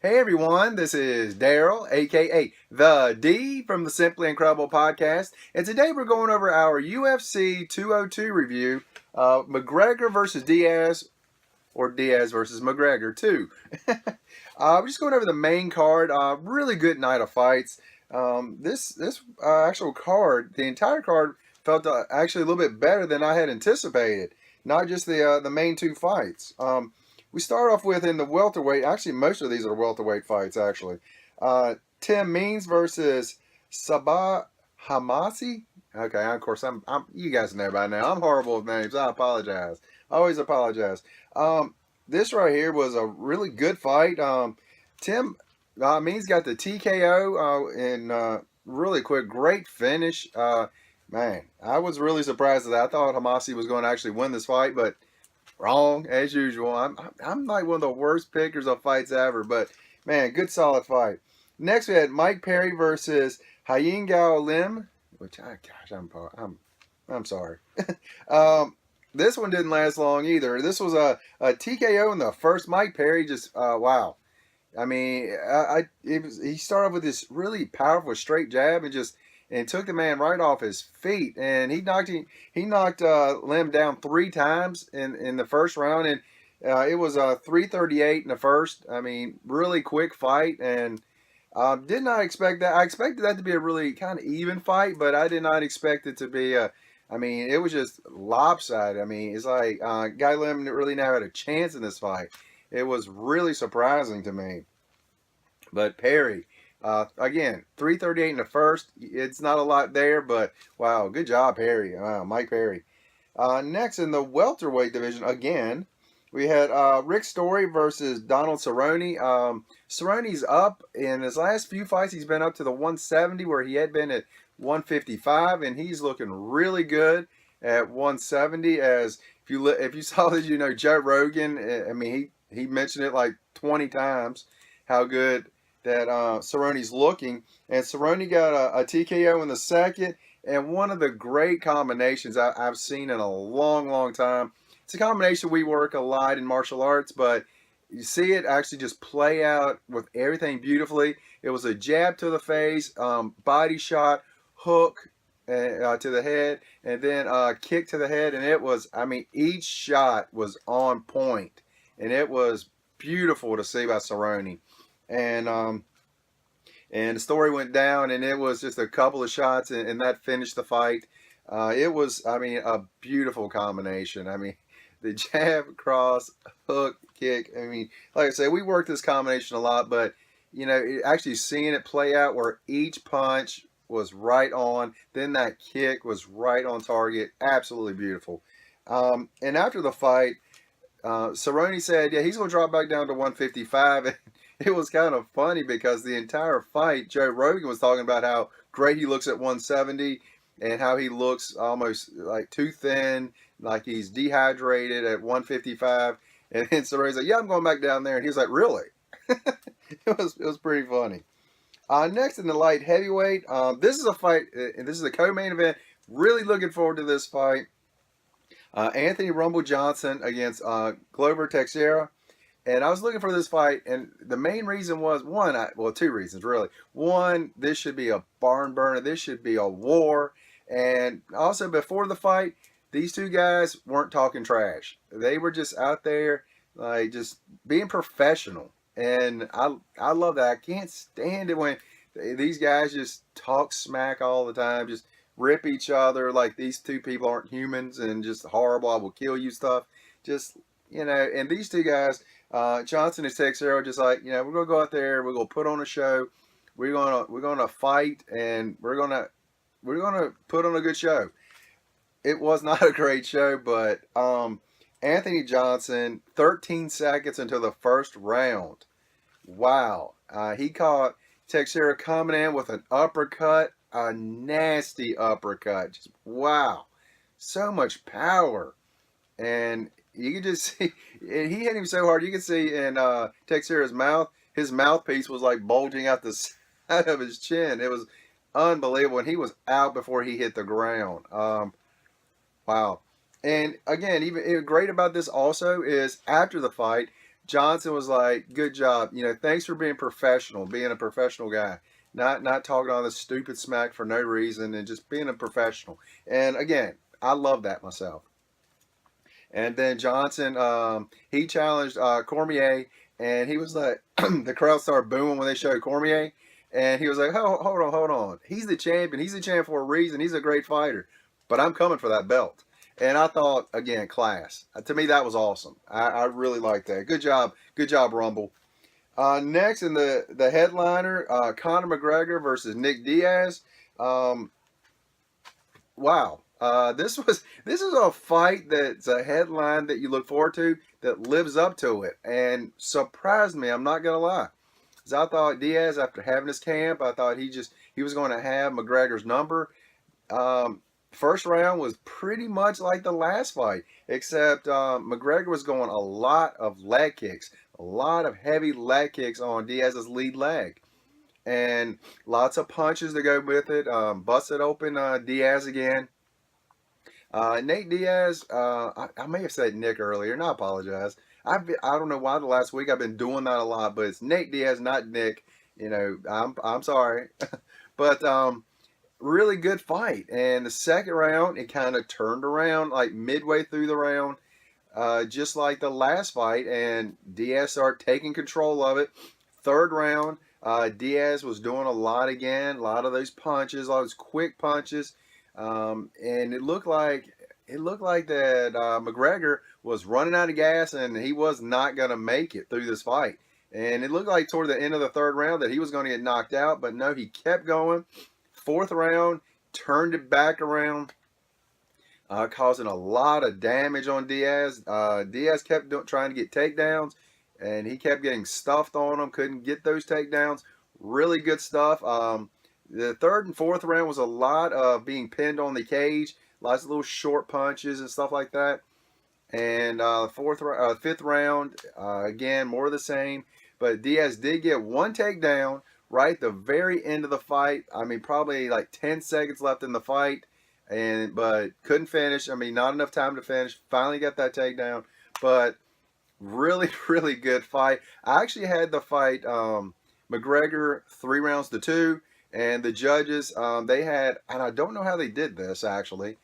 Hey everyone, this is Daryl, aka The D from the Simply Incredible podcast, and today we're going over our UFC 202 review, McGregor versus Diaz, or Diaz versus McGregor too. We're just going over the main card. Really good night of fights. This actual card, the entire card, felt actually a little bit better than I had anticipated. Not just the main two fights. We start off with in the welterweight. Actually, most of these are welterweight fights. Actually, Tim Means versus Sabah Hamasi. Okay, of course I'm. You guys know by now. I'm horrible with names. I apologize. I always apologize. This right here was a really good fight. Tim Means got the TKO in really quick. Great finish. Man, I was really surprised at that. I thought Hamasi was going to actually win this fight, but wrong as usual. I'm like one of the worst pickers of fights ever, but man, good solid fight. Next we had Mike Perry versus Hayin Gao Lim, which I'm sorry. This one didn't last long either. This was a TKO in the first. Mike Perry just wow. I mean, he started off with this really powerful straight jab and took the man right off his feet, and he knocked Lim down three times in the first round, and it was 3:38 in the first. I mean, really quick fight, and did not expect that. I expected that to be a really kind of even fight, but I did not expect it to be a. I mean, it was just lopsided. I mean, it's like Guy Lim really never had a chance in this fight. It was really surprising to me. But Perry, again, 3:38 in the first. It's not a lot there, but wow, good job, Perry. Wow, Mike Perry. Next in the welterweight division, again, we had Rick Story versus Donald Cerrone. Cerrone's up in his last few fights. He's been up to the 170 where he had been at 155, and he's looking really good at 170. As if you saw this, Joe Rogan. I mean, he mentioned it like 20 times how good that Cerrone's looking, and Cerrone got a TKO in the second, and one of the great combinations I've seen in a long, long time. It's a combination we work a lot in martial arts, but you see it actually just play out with everything beautifully. It was a jab to the face, body shot, hook to the head, and then kick to the head, and it was, I mean, each shot was on point, and it was beautiful to see by Cerrone. And the story went down, and it was just a couple of shots, and that finished the fight. It was, I mean, a beautiful combination. I mean, the jab, cross, hook, kick. I mean, like I said, we worked this combination a lot, but actually seeing it play out where each punch was right on, then that kick was right on target. Absolutely beautiful. And after the fight, Cerrone said, yeah, he's going to drop back down to 155. And it was kind of funny because the entire fight, Joe Rogan was talking about how great he looks at 170 and how he looks almost like too thin, like he's dehydrated at 155. And then Cerrone's like, yeah, I'm going back down there. And he was like, really? It was pretty funny. Next in the light heavyweight, this is a fight, and this is the co-main event. Really looking forward to this fight. Anthony Rumble Johnson against Glover Teixeira. And I was looking for this fight, and the main reason was, two reasons, really. One, this should be a barn burner. This should be a war. And also, before the fight, these two guys weren't talking trash. They were just out there, like, just being professional. And I love that. I can't stand it when these guys just talk smack all the time, just rip each other like these two people aren't humans and just horrible, I will kill you stuff. Just, and these two guys, Johnson and Teixeira, just like, we're gonna go out there, we're gonna put on a show, we're gonna fight, and we're gonna put on a good show. It was not a great show, but Anthony Johnson, 13 seconds until the first round. Wow. He caught Teixeira coming in with an uppercut, a nasty uppercut. Just wow. So much power. And you can just see, and he hit him so hard, you can see in Teixeira's mouth, his mouthpiece was like bulging out the side of his chin. It was unbelievable. And he was out before he hit the ground. Wow. And again, even great about this also is after the fight, Johnson was like, "Good job. Thanks for being professional, being a professional guy, not talking all this stupid smack for no reason, and just being a professional." And again, I love that myself. And then Johnson, he challenged Cormier, and he was like, the crowd started booming when they showed Cormier, and he was like, hold on, he's the champion. He's the champ for a reason. He's a great fighter, but I'm coming for that belt. And I thought, again, class. To me, that was awesome. I really liked that. Good job, Rumble. Next in the headliner, Conor McGregor versus Nick Diaz. Um, wow. This is a fight that's a headline that you look forward to that lives up to it and surprised me. I'm not gonna lie, because I thought Diaz, after having his camp, I thought he was going to have McGregor's number. Um, First round was pretty much like the last fight, except McGregor was going a lot of leg kicks, a lot of heavy leg kicks on Diaz's lead leg, and lots of punches to go with it. Busted open Diaz again. Nate Diaz, I may have said Nick earlier, and I apologize. I don't know why the last week I've been doing that a lot, but it's Nate Diaz, not Nick. I'm sorry, but really good fight. And the second round, it kind of turned around like midway through the round, just like the last fight, and Diaz started taking control of it. Third round, Diaz was doing a lot again, a lot of those punches, a lot of those quick punches, and it looked like that McGregor was running out of gas, and he was not going to make it through this fight. And it looked like toward the end of the third round that he was going to get knocked out, but no, he kept going. Fourth round, turned it back around, causing a lot of damage on Diaz. Diaz kept trying to get takedowns, and he kept getting stuffed on him. Couldn't get those takedowns. Really good stuff. The third and fourth round was a lot of being pinned on the cage, lots of little short punches and stuff like that. And fifth round, again, more of the same. But Diaz did get one takedown right at the very end of the fight. I mean, probably like 10 seconds left in the fight, but couldn't finish. I mean, not enough time to finish. Finally got that takedown, but really, really good fight. I actually had the fight McGregor 3 rounds to 2, and the judges they had, and I don't know how they did this actually.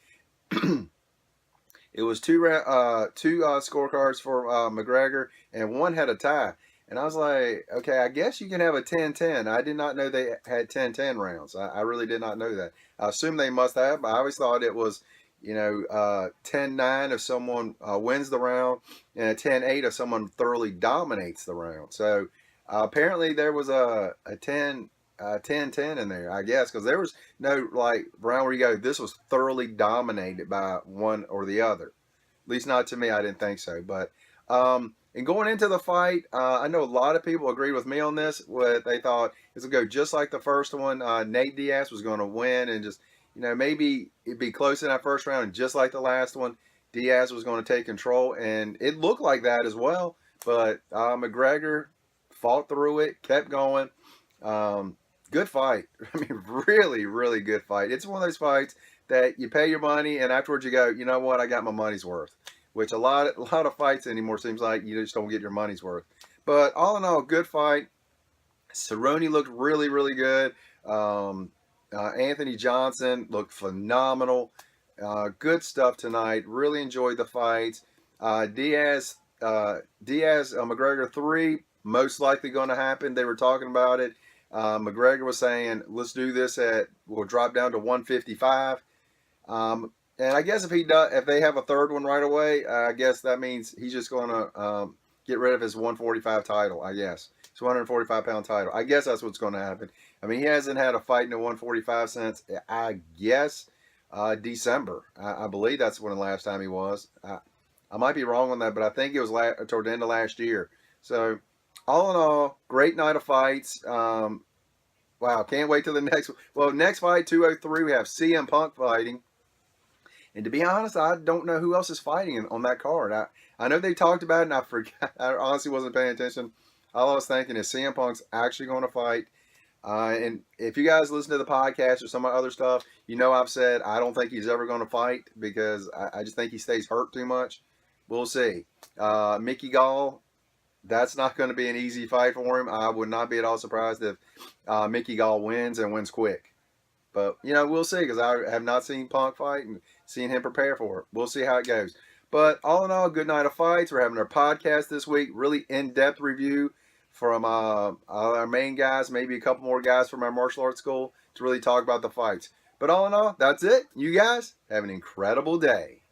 It was two scorecards for McGregor, and one had a tie. And I was like, okay, I guess you can have a 10-10. I did not know they had 10-10 rounds. I really did not know that. I assume they must have, but I always thought it was, 10-9 if someone wins the round, and a 10-8 if someone thoroughly dominates the round. So apparently there was a 10-10 in there, I guess, because there was no like round where you go, this was thoroughly dominated by one or the other. At least not to me. I didn't think so. But and going into the fight, I know a lot of people agreed with me on this. What they thought it would go just like the first one. Nate Diaz was going to win, and just maybe it'd be close in that first round, and just like the last one, Diaz was going to take control, and it looked like that as well. But McGregor fought through it, kept going. Good fight. I mean, really, really good fight. It's one of those fights that you pay your money, and afterwards you go, you know what, I got my money's worth. Which a lot of fights anymore seems like you just don't get your money's worth. But all in all, good fight. Cerrone looked really, really good. Anthony Johnson looked phenomenal. Good stuff tonight. Really enjoyed the fights. Diaz, McGregor 3, most likely going to happen. They were talking about it. McGregor was saying, let's do this we'll drop down to 155. And I guess if they have a third one right away, I guess that means he's just going to get rid of his 145 title, I guess. His 145-pound title. I guess that's what's going to happen. I mean, he hasn't had a fight in the 145 since, I guess, December. I believe that's when the last time he was. I might be wrong on that, but I think it was toward the end of last year. So, all in all, great night of fights. Wow, can't wait till the next one. Well, next fight, 203, we have CM Punk fighting. And to be honest, I don't know who else is fighting on that card. I know they talked about it, and I forgot. I honestly wasn't paying attention. All I was thinking is CM Punk's actually going to fight. And if you guys listen to the podcast or some of my other stuff, I've said I don't think he's ever going to fight because I just think he stays hurt too much. We'll see. Mickey Gall, That's not going to be an easy fight for him. I would not be at all surprised if Mickey Gall wins and wins quick. But, we'll see because I have not seen Punk fight and seen him prepare for it. We'll see how it goes. But all in all, good night of fights. We're having our podcast this week. Really in-depth review from our main guys, maybe a couple more guys from our martial arts school to really talk about the fights. But all in all, that's it. You guys have an incredible day.